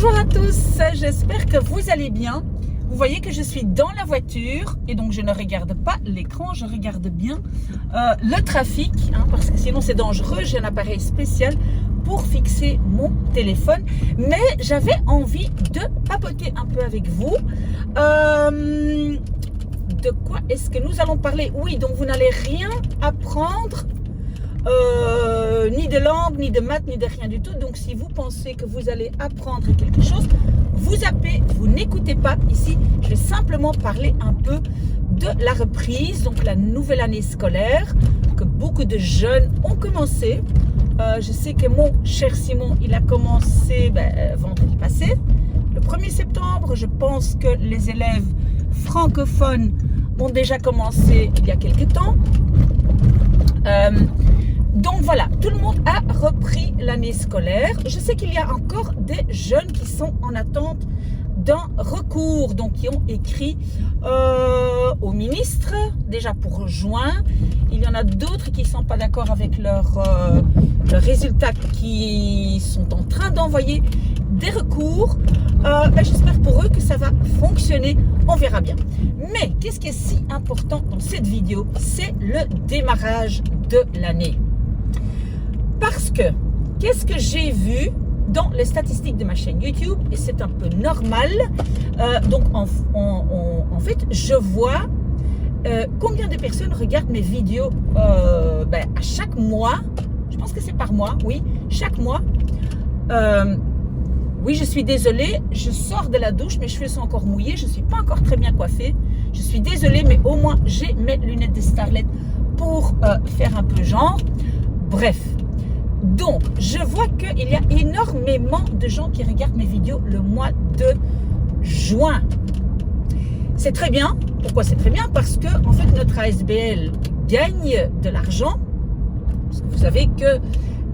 Bonjour à tous, j'espère que vous allez bien. Vous voyez que je suis dans la voiture et donc je ne regarde pas l'écran, je regarde bien le trafic, parce que sinon c'est dangereux. J'ai un appareil spécial pour fixer mon téléphone, mais j'avais envie de papoter un peu avec vous. De quoi est-ce que nous allons parler? Oui, donc vous n'allez rien apprendre, ni de langue, ni de maths, ni de rien du tout. Donc si vous pensez que vous allez apprendre quelque chose, vous zappez, vous n'écoutez pas. Ici, je vais simplement parler un peu de la reprise, donc la nouvelle année scolaire, que beaucoup de jeunes ont commencé. Je sais que mon cher Simon, il a commencé vendredi passé, le 1er septembre. Je pense que les élèves francophones ont déjà commencé il y a quelques temps. Donc voilà, tout le monde a repris l'année scolaire. Je sais qu'il y a encore des jeunes qui sont en attente d'un recours, donc qui ont écrit au ministre déjà pour juin. Il y en a d'autres qui ne sont pas d'accord avec leurs résultats, qui sont en train d'envoyer des recours. J'espère pour eux que ça va fonctionner, on verra bien. Mais qu'est-ce qui est si important dans cette vidéo? C'est le démarrage de l'année. Parce que, qu'est-ce que j'ai vu dans les statistiques de ma chaîne YouTube, et c'est un peu normal, donc en fait, je vois combien de personnes regardent mes vidéos à chaque mois. Je pense que c'est par mois, oui, chaque mois. Oui, je suis désolée, je sors de la douche, mes cheveux sont encore mouillés, je ne suis pas encore très bien coiffée. Je suis désolée, mais au moins, j'ai mes lunettes de Starlet pour faire un peu genre. Bref. Donc, je vois qu'il y a énormément de gens qui regardent mes vidéos le mois de juin. C'est très bien. Pourquoi c'est très bien? Parce que, en fait, notre ASBL gagne de l'argent. Parce que vous savez que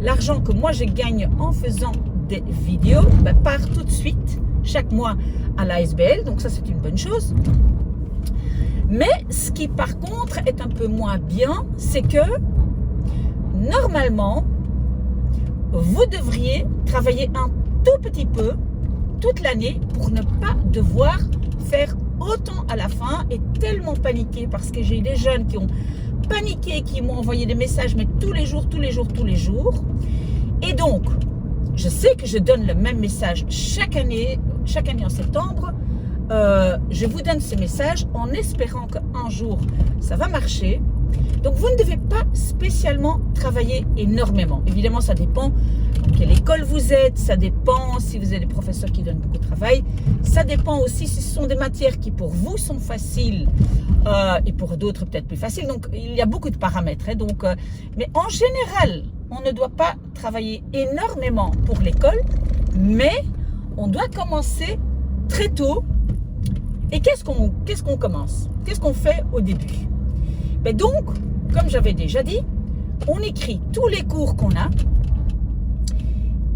l'argent que moi je gagne en faisant des vidéos part tout de suite, chaque mois, à l'ASBL. Donc ça, c'est une bonne chose. Mais ce qui, par contre, est un peu moins bien, c'est que, normalement, vous devriez travailler un tout petit peu toute l'année pour ne pas devoir faire autant à la fin et tellement paniquer, parce que j'ai des jeunes qui ont paniqué, qui m'ont envoyé des messages, mais tous les jours. Et donc, je sais que je donne le même message chaque année en septembre. Je vous donne ce message en espérant qu'un jour, ça va marcher. Donc, vous ne devez pas spécialement travailler énormément. Évidemment, ça dépend quelle école vous êtes, ça dépend si vous êtes des professeurs qui donnent beaucoup de travail, ça dépend aussi si ce sont des matières qui pour vous sont faciles et pour d'autres peut-être plus faciles. Donc, il y a beaucoup de paramètres. Mais en général, on ne doit pas travailler énormément pour l'école, mais on doit commencer très tôt. Et qu'est-ce qu'on commence? Qu'est-ce qu'on fait au début? Donc, comme j'avais déjà dit, on écrit tous les cours qu'on a.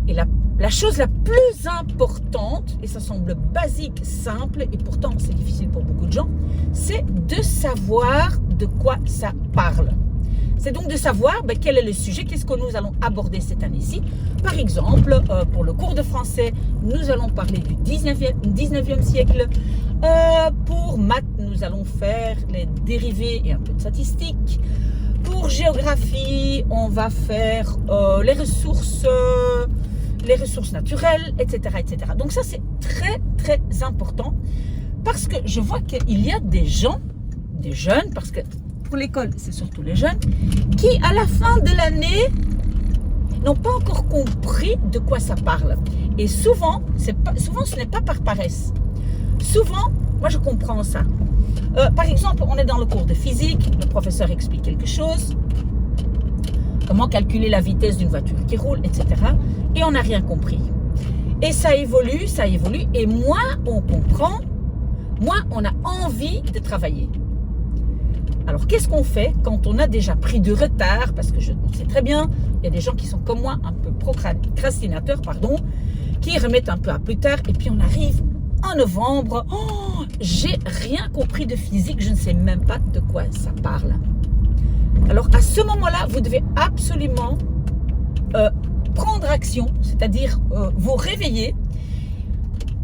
Et la chose la plus importante, et ça semble basique, simple, et pourtant c'est difficile pour beaucoup de gens, c'est de savoir de quoi ça parle. C'est donc de savoir quel est le sujet, qu'est-ce que nous allons aborder cette année-ci. Par exemple, pour le cours de français, nous allons parler du 19e siècle. Pour maths, nous allons faire les dérivés et un peu de statistiques. Pour géographie, on va faire les ressources naturelles, etc., etc. Donc ça, c'est très, très important, parce que je vois qu'il y a des jeunes, parce que pour l'école, c'est surtout les jeunes, qui, à la fin de l'année, n'ont pas encore compris de quoi ça parle. Et souvent, ce n'est pas par paresse. Souvent, moi, je comprends ça. Par exemple, on est dans le cours de physique, le professeur explique quelque chose, comment calculer la vitesse d'une voiture qui roule, etc. Et on n'a rien compris. Et ça évolue, et moins on comprend, moins on a envie de travailler. Alors, qu'est-ce qu'on fait quand on a déjà pris du retard? Parce que on sait très bien, il y a des gens qui sont comme moi, un peu procrastinateurs, qui remettent un peu à plus tard, et puis on arrive en novembre. Oh, j'ai rien compris de physique, je ne sais même pas de quoi ça parle. Alors, à ce moment-là, vous devez absolument prendre action, c'est-à-dire vous réveiller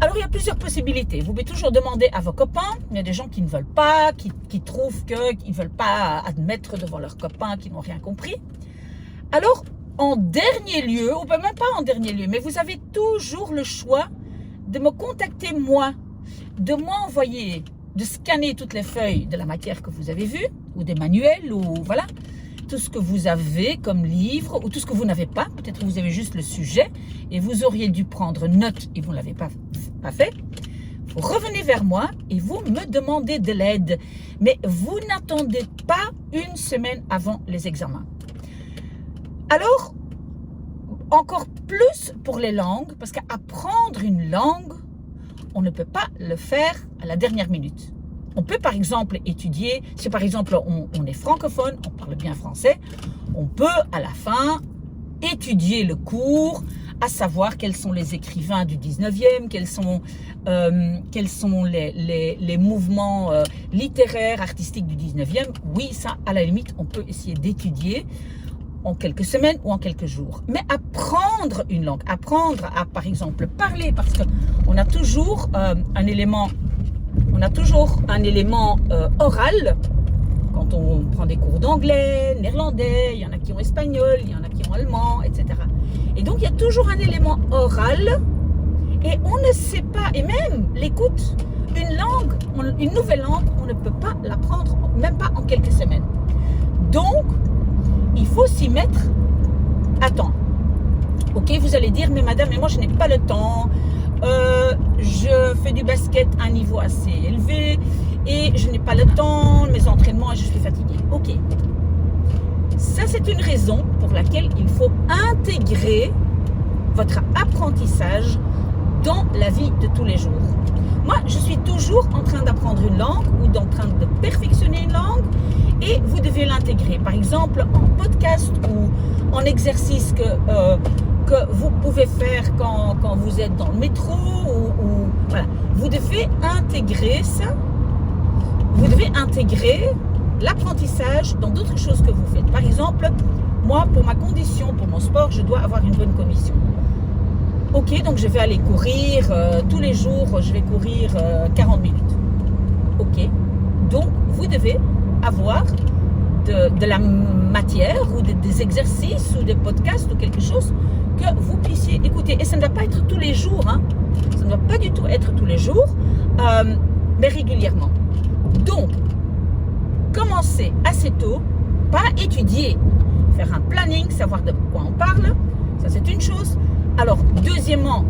Alors, il y a plusieurs possibilités. Vous pouvez toujours demander à vos copains. Il y a des gens qui ne veulent pas, qui trouvent qu'ils ne veulent pas admettre devant leurs copains qu'ils n'ont rien compris. Alors, en dernier lieu, ou même pas en dernier lieu, mais vous avez toujours le choix de me contacter moi, de m'envoyer, de scanner toutes les feuilles de la matière que vous avez vue, ou des manuels, ou voilà, tout ce que vous avez comme livre, ou tout ce que vous n'avez pas. Peut-être que vous avez juste le sujet, et vous auriez dû prendre note, et vous ne l'avez pas fait. Vous revenez vers moi, et vous me demandez de l'aide. Mais vous n'attendez pas une semaine avant les examens. Alors, encore plus pour les langues, parce qu'apprendre une langue, on ne peut pas le faire à la dernière minute. On peut par exemple étudier, si par exemple on est francophone, on parle bien français, on peut à la fin étudier le cours, à savoir quels sont les écrivains du 19e, quels sont les mouvements littéraires, artistiques du 19e. Oui, ça, à la limite, on peut essayer d'étudier en quelques semaines ou en quelques jours. Mais apprendre une langue, apprendre à, par exemple, parler, parce qu'on a toujours un élément oral quand on prend des cours d'anglais, néerlandais, il y en a qui ont espagnol, il y en a qui ont allemand, etc. Et donc, il y a toujours un élément oral et on ne sait pas, et même l'écoute, une nouvelle langue, on ne peut pas l'apprendre, même pas en quelques semaines. Donc, il faut s'y mettre à temps. Ok, vous allez dire, mais madame, mais moi je n'ai pas le temps, je fais du basket à un niveau assez élevé et je n'ai pas le temps, mes entraînements et je suis fatiguée. Ok, ça c'est une raison pour laquelle il faut intégrer votre apprentissage dans la vie de tous les jours. Moi, je suis toujours en train d'apprendre une langue ou en train de perfectionner une langue et vous devez l'intégrer. Par exemple, en podcast ou en exercice que vous pouvez faire quand vous êtes dans le métro ou voilà. Vous devez intégrer ça. Vous devez intégrer l'apprentissage dans d'autres choses que vous faites. Par exemple, moi, pour ma condition, pour mon sport, je dois avoir une bonne condition. Ok, donc je vais aller courir tous les jours, je vais courir 40 minutes. Ok, donc vous devez avoir de la matière ou des exercices ou des podcasts ou quelque chose que vous puissiez écouter. Et ça ne doit pas être tous les jours, hein. Ça ne doit pas du tout être tous les jours, mais régulièrement. Donc, commencez assez tôt, pas étudier, faire un planning, savoir de quoi on parle, ça c'est une chose. Alors, deuxièmement,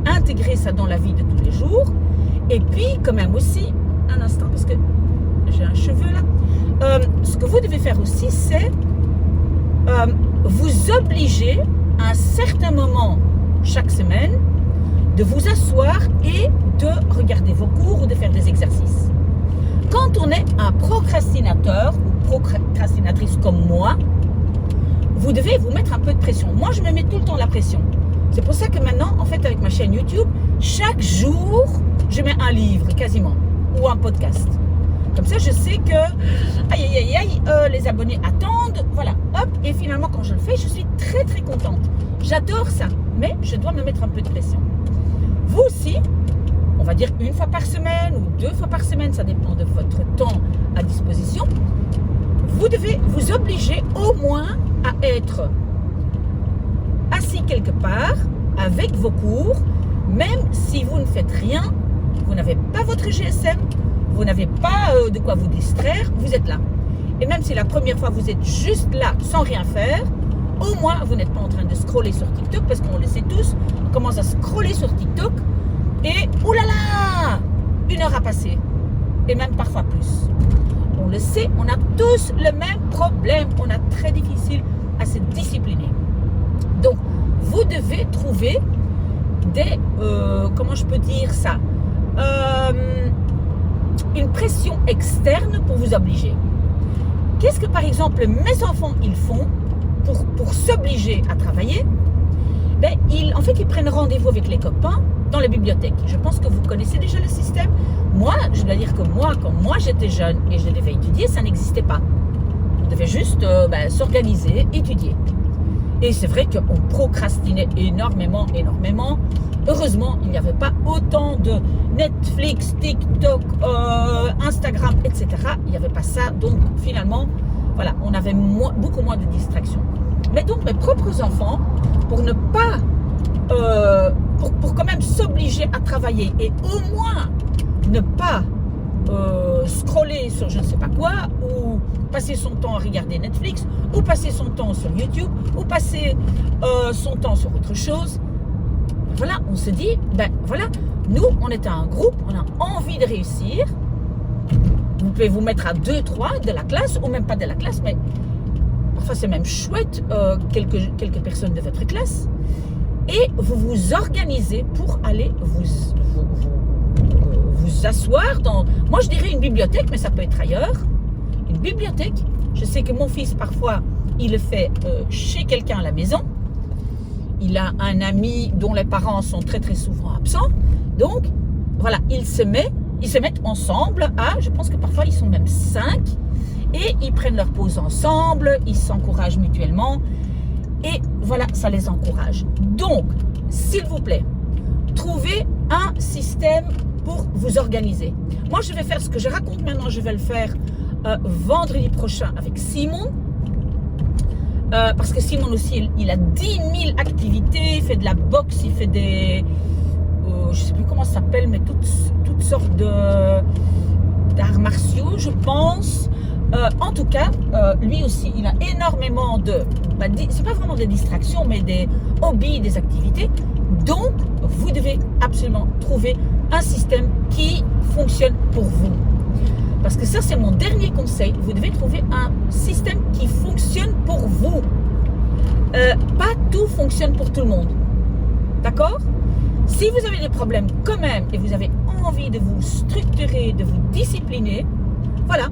intégrer ça dans la vie de tous les jours. Et puis, quand même aussi, un instant, parce que j'ai un cheveu là. Ce que vous devez faire aussi, c'est vous obliger à un certain moment chaque semaine de vous asseoir et de regarder vos cours ou de faire des exercices. Quand on est un procrastinateur ou procrastinatrice comme moi, vous devez vous mettre un peu de pression. Moi, je me mets tout le temps la pression. C'est pour ça que maintenant, en fait, avec ma chaîne YouTube, chaque jour, je mets un livre quasiment ou un podcast. Comme ça, je sais que les abonnés attendent. Voilà, hop. Et finalement, quand je le fais, je suis très, très contente. J'adore ça, mais je dois me mettre un peu de pression. Vous aussi, on va dire une fois par semaine ou 2 fois par semaine, ça dépend de votre temps à disposition. Vous devez vous obliger au moins à être assis quelque part avec vos cours, même si vous ne faites rien, vous n'avez pas votre GSM, vous n'avez pas de quoi vous distraire, vous êtes là. Et même si la première fois vous êtes juste là sans rien faire, au moins vous n'êtes pas en train de scroller sur TikTok, parce qu'on le sait tous, on commence à scroller sur TikTok et oulala, 1 heure à passer, et même parfois plus. On le sait, on a tous le même problème, on a très difficile à se discipliner. Donc, vous devez trouver des, comment je peux dire ça, une pression externe pour vous obliger. Qu'est-ce que par exemple mes enfants ils font pour s'obliger à travailler? Ben, en fait, ils prennent rendez-vous avec les copains dans les bibliothèques. Je pense que vous connaissez déjà le système. Moi, je dois dire que moi, quand moi j'étais jeune et je devais étudier, ça n'existait pas. On devait juste s'organiser, étudier. Et c'est vrai qu'on procrastinait énormément. Heureusement, il n'y avait pas autant de Netflix, TikTok, Instagram, etc. Il n'y avait pas ça. Donc, finalement, voilà, on avait beaucoup moins de distractions. Mais donc, mes propres enfants, pour ne pas... pour quand même s'obliger à travailler et au moins ne pas scroller sur je ne sais pas quoi, ou passer son temps à regarder Netflix, ou passer son temps sur YouTube, ou passer son temps sur autre chose. Voilà, on se dit, ben voilà, nous, on est un groupe, on a envie de réussir. Vous pouvez vous mettre à 2, 3 de la classe, ou même pas de la classe, mais parfois c'est même chouette, quelques personnes de votre classe. Et vous vous organisez pour aller vous asseoir dans, moi je dirais une bibliothèque, mais ça peut être ailleurs. Une bibliothèque, je sais que mon fils parfois, il le fait chez quelqu'un à la maison. Il a un ami dont les parents sont très très souvent absents. Donc, voilà, ils se mettent ensemble à, je pense que parfois ils sont même 5, et ils prennent leur pause ensemble, ils s'encouragent mutuellement. Et voilà, ça les encourage. Donc, s'il vous plaît, trouvez un système pour vous organiser. Moi, je vais faire ce que je raconte maintenant, je vais le faire vendredi prochain avec Simon. Parce que Simon aussi, il a 10 000 activités, il fait de la boxe, il fait des... je ne sais plus comment ça s'appelle, mais toutes sortes d'arts martiaux, je pense. En tout cas, lui aussi, il a énormément de... c'est pas vraiment des distractions, mais des hobbies, des activités. Donc, vous devez absolument trouver un système qui fonctionne pour vous. Parce que ça, c'est mon dernier conseil. Vous devez trouver un système qui fonctionne pour vous. Pas tout fonctionne pour tout le monde. D'accord ? Si vous avez des problèmes quand même et vous avez envie de vous structurer, de vous discipliner, voilà.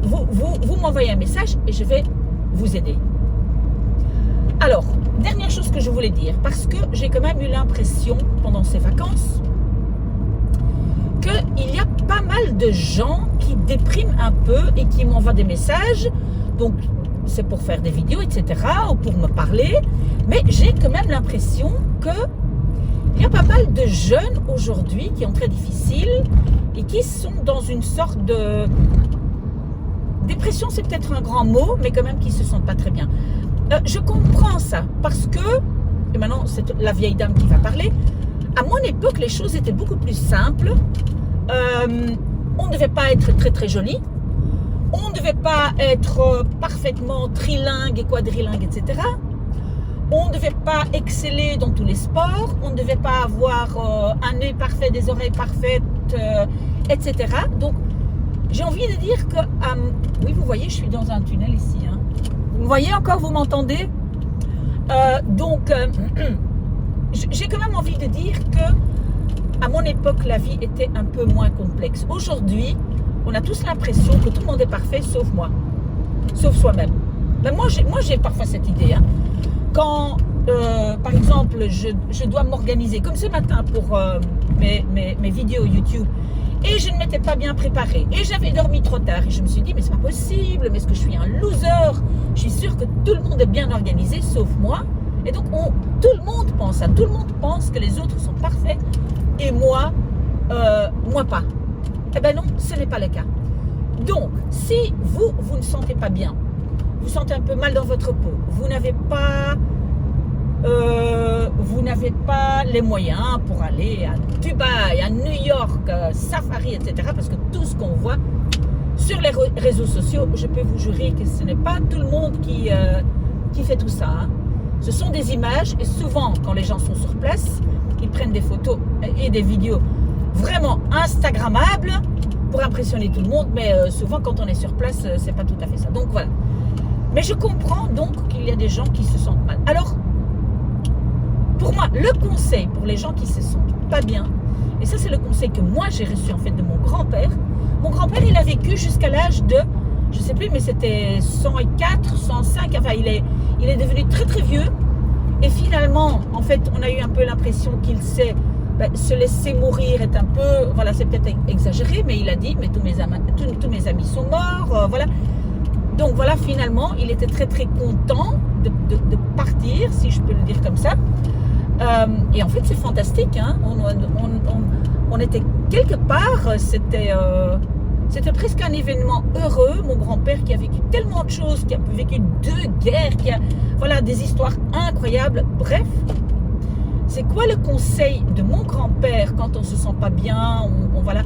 Vous m'envoyez un message et je vais vous aider. Alors, dernière chose que je voulais dire, parce que j'ai quand même eu l'impression pendant ces vacances qu'il y a pas mal de gens qui dépriment un peu et qui m'envoient des messages. Donc, c'est pour faire des vidéos, etc. ou pour me parler. Mais j'ai quand même l'impression qu'il y a pas mal de jeunes aujourd'hui qui ont très difficile et qui sont dans une sorte de... Dépression, c'est peut-être un grand mot, mais quand même qui ne se sentent pas très bien. Je comprends ça parce que, et maintenant c'est la vieille dame qui va parler, à mon époque, les choses étaient beaucoup plus simples. On ne devait pas être très très joli. On ne devait pas être parfaitement trilingue et quadrilingue, etc. On ne devait pas exceller dans tous les sports. On ne devait pas avoir un œil parfait, des oreilles parfaites, etc. Donc, j'ai envie de dire que... oui, vous voyez, je suis dans un tunnel ici. Hein. Vous voyez encore, vous m'entendez ? J'ai quand même envie de dire que à mon époque, la vie était un peu moins complexe. Aujourd'hui, on a tous l'impression que tout le monde est parfait, sauf moi. Sauf soi-même. Ben moi, j'ai parfois cette idée. Hein. Quand, par exemple, je dois m'organiser, comme ce matin pour mes vidéos YouTube, et je ne m'étais pas bien préparée, et j'avais dormi trop tard, et je me suis dit, mais c'est pas possible, mais est-ce que je suis un loser ? Je suis sûre que tout le monde est bien organisé, sauf moi. Et donc, tout le monde pense ça. Tout le monde pense que les autres sont parfaits, et moi pas. Eh bien non, ce n'est pas le cas. Donc, si vous ne sentez pas bien, vous sentez un peu mal dans votre peau, vous n'avez pas les moyens pour aller à Dubaï, à New York, Safari, etc. Parce que tout ce qu'on voit sur les réseaux sociaux, je peux vous jurer que ce n'est pas tout le monde qui fait tout ça. Hein. Ce sont des images et souvent, quand les gens sont sur place, ils prennent des photos et des vidéos vraiment instagrammables pour impressionner tout le monde. Mais souvent, quand on est sur place, c'est pas tout à fait ça. Donc voilà. Mais je comprends donc qu'il y a des gens qui se sentent mal. Alors, pour moi, le conseil pour les gens qui se sentent pas bien, et ça c'est le conseil que moi j'ai reçu en fait de mon grand-père. Mon grand-père, il a vécu jusqu'à l'âge de, je sais plus, mais c'était 104, 105, enfin il est devenu très très vieux. Et finalement, en fait, on a eu un peu l'impression qu'il se laisser mourir est un peu, voilà, c'est peut-être exagéré, mais il a dit, mais tous mes amis sont morts, voilà. Donc voilà, finalement, il était très très content de partir, si je peux le dire comme ça. Et en fait, c'est fantastique. Hein. On était quelque part, c'était presque un événement heureux. Mon grand-père qui a vécu tellement de choses, qui a vécu 2 guerres, voilà, des histoires incroyables. Bref, c'est quoi le conseil de mon grand-père quand on ne se sent pas bien, voilà,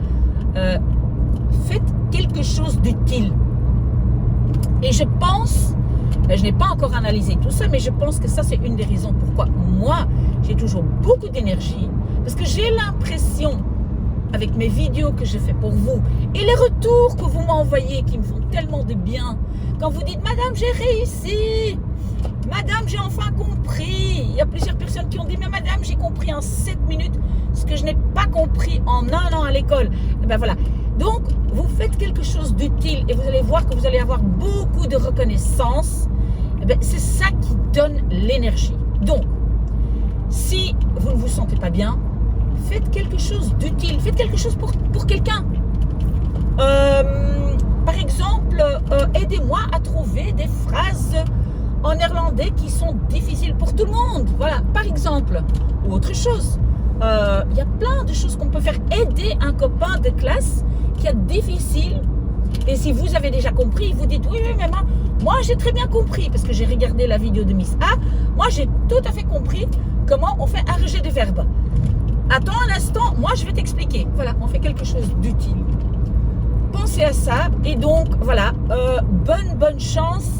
faites quelque chose d'utile. Et je pense, je n'ai pas encore analysé tout ça, mais je pense que ça, c'est une des raisons pourquoi moi, j'ai toujours beaucoup d'énergie. Parce que j'ai l'impression, avec mes vidéos que je fais pour vous, et les retours que vous m'envoyez qui me font tellement de bien, quand vous dites « Madame, j'ai réussi !» « Madame, j'ai enfin compris !» Il y a plusieurs personnes qui ont dit « Mais madame, j'ai compris en 7 minutes ce que je n'ai pas compris en 1 an à l'école. » Et ben voilà. Donc, vous faites quelque chose d'utile et vous allez voir que vous allez avoir beaucoup de reconnaissance. Et ben, c'est ça qui donne l'énergie. Donc, si vous ne vous sentez pas bien, faites quelque chose d'utile. Faites quelque chose pour quelqu'un. Par exemple, aidez-moi à trouver des phrases en néerlandais qui sont difficiles pour tout le monde. Voilà, par exemple. Ou autre chose. Il y a plein de choses qu'on peut faire. Aider un copain de classe qui est difficile. Et si vous avez déjà compris, vous dites oui, mais moi j'ai très bien compris parce que j'ai regardé la vidéo de Miss A. Moi j'ai tout à fait compris comment on fait un rejet de verbe. Attends un instant, moi je vais t'expliquer. Voilà, on fait quelque chose d'utile. Pensez à ça. Et donc voilà, bonne chance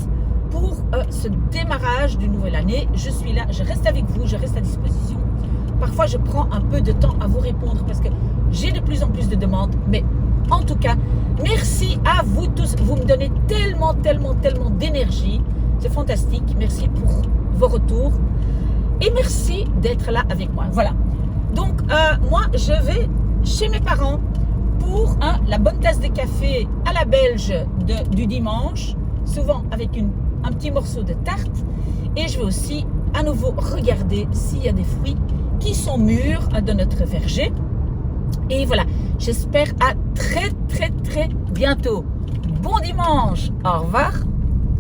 pour ce démarrage d'une nouvelle année. Je suis là, je reste avec vous, je reste à disposition. Parfois, je prends un peu de temps à vous répondre parce que j'ai de plus en plus de demandes. Mais en tout cas, merci à vous tous. Vous me donnez tellement d'énergie. C'est fantastique. Merci pour vos retours. Et merci d'être là avec moi. Voilà. Donc, moi, je vais chez mes parents pour la bonne tasse de café à la belge du dimanche. Souvent avec un petit morceau de tarte. Et je vais aussi à nouveau regarder s'il y a des fruits qui sont mûrs dans notre verger. Et voilà, j'espère à très bientôt. Bon dimanche, au revoir.